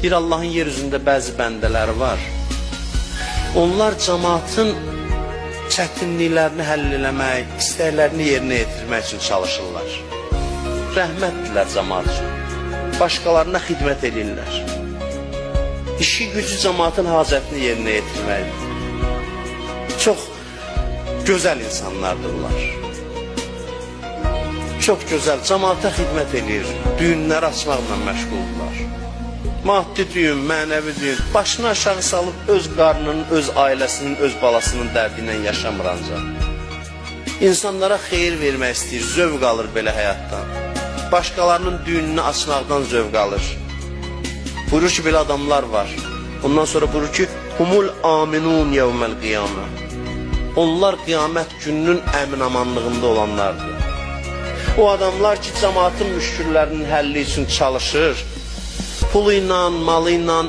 Bir Allahın yer üzündə bəzi bəndələri var. Onlar cəmaatın çətinliklərini həll eləmək, istəklərini yerinə yetirmək üçün çalışırlar. Rəhmətdirlər cəmaat üçün. Başqalarına xidmət edirlər. İşi gücü cəmaatın hacətini yerinə yetirməkdir. Çox gözəl insanlardırlar. Çox gözəl, cəmaata xidmət edir, düyünləri açmaqla məşğuldurlar. Maddi düyün, mənəvi düyün, başını aşağı salıb öz qarnının, öz ailəsinin, öz balasının dərdi ilə yaşamır ancaq. İnsanlara xeyir vermək istəyir, zövq alır belə həyatdan. Başqalarının düyününü açmaqdan zövq alır. Buyurur ki, belə adamlar var. Ondan sonra buyurur ki, humul aminun yevməl qiyamə. Onlar qiyamət gününün əmin-amanlığında olanlardır. O adamlar ki, cəmaatın müşküllərinin həlli üçün çalışır, pulu ilə, malı ilə,